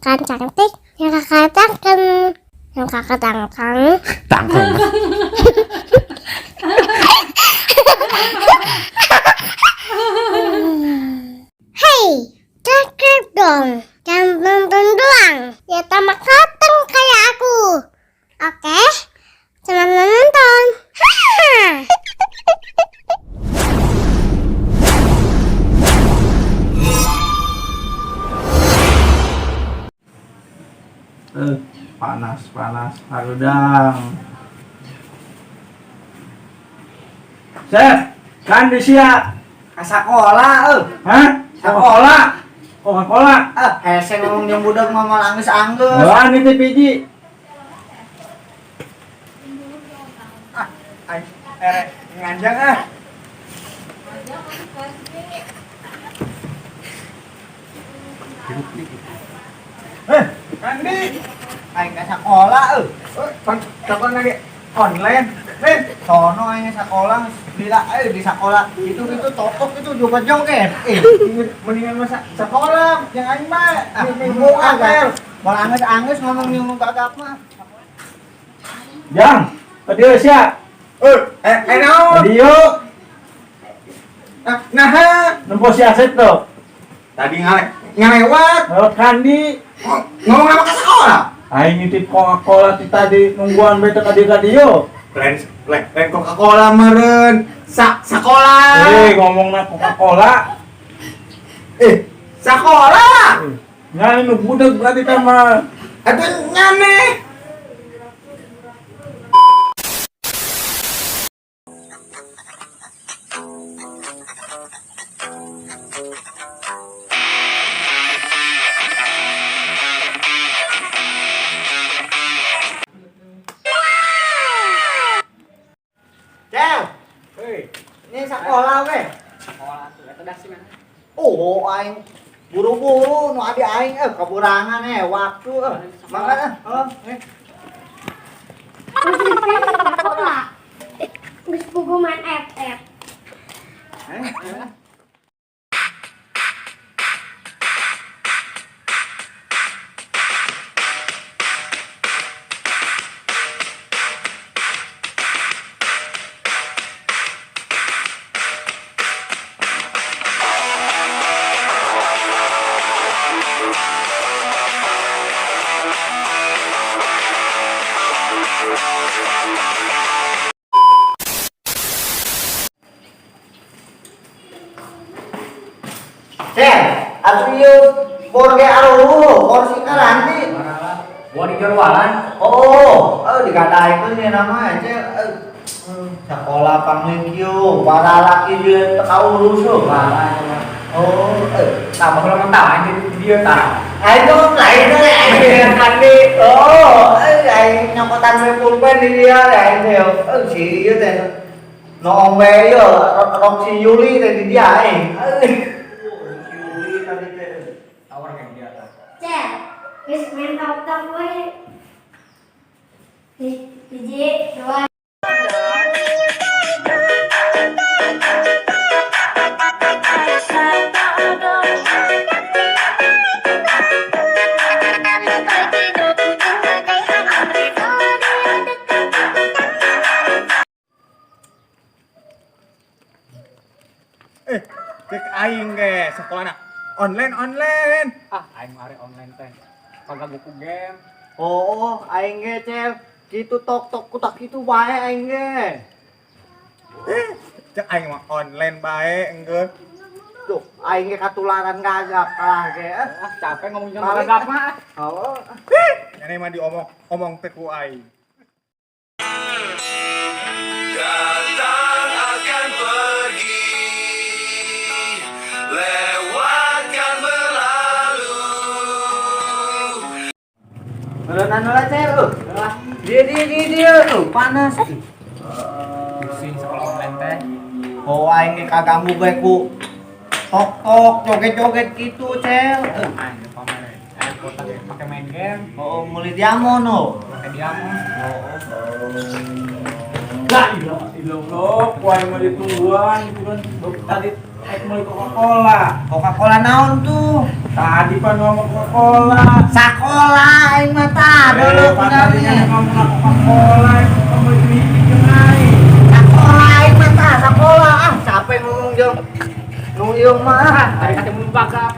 kan cantik, yang kakak tangkeng, yang kakak tangkeng. Tangkeng. Hei, subscribe dong, jangan nonton doang. Ya tambah mateng kayak aku. Oke, selamat menonton. Panas harudang. Sep, kan di sia. Sakola, Hah? Sekolah. Coca-Cola. hese ngomong yang budak ngomong anggus-anggus. Wah, ini teh biji. Nganjang Kandi. Aing ke sekolah, sekolah lagi online. Sono aing sekolah bila di sekolah itu tokok itu juga joget. Mendingan masa sekolah yang aing mah. Minggu agak. Mau anggus ngomong nyung kagak mah. Jang, tadi sia. Naon? Video Nah, nempo si Asep tuh. tadi ngalewat. Lewat Kandi. Ngomong apa ke sekolah? Aing nitip Coca-Cola ti tadi nungguan beta ka radio. Lain Coca-Cola meren. Sekolah. Ngomongna Coca-Cola. Sekolah. Ngan nu budak berarti teh mah. Aduh nyane. Cel, ini sekolah we. Sekolah tuh eta sih mana? Oh, aing buru-buru nu adi aing keburangan waktu makanya Gus buku main FF. Cel, atuh ieu bor ge aruh, bor sikaranti. Gua di jualan. Oh, digadaikeun ieu nama Cel. Sekolah panglingkieu, para laki dia teu kaurus Oh, Tambah lo mentah anjir dia tah. itu lain teh aing kandi. Oh, aing nyokotan we pulpen di dia aing teh. Si ieu teh no ombe ieu, rok si Yuli teh di dia aing. Yuli tadi teh. Tawar kayak dia tah. Cel, gus main tok we. Hiji, dua. Cek aing ge sekolahna online. Aing mari online teh. Kagak buku game. Oh, aing ge Cel, kitu tok kutak kitu bae aing ge. Cek aing mah online bae enggeus. Tuh, aing ge katularan gagap kalah ge. Capek ngomongin gagap mah. Oh. Ini mah diomong teh ku aing. Datang akan pergi, lewatkan berlalu. Berenang lah Cel, dia panas. Pusing sekolah online teh. Oh, aing ge kaganggu bae ku tok joget-joget gitu Cel. Anjir pamer. Kota pakai main game, Oh, mulai diamond no. pakai diamond. Lah, ilah, kuai mau ditungguan gitu kan. Tadi mulai Coca-Cola. Coca-Cola naon tuh? Tah Tadi pan ngomong Coca-Cola. Sekolah aing mah tah dulu Pak tadinya benernya. ngomong Coca-Cola, kamu kritik naik. Sekolah aing mah tah sekolah. Ah, capek ngomong jeung nu ieu mah. Tadi kata mun bagap,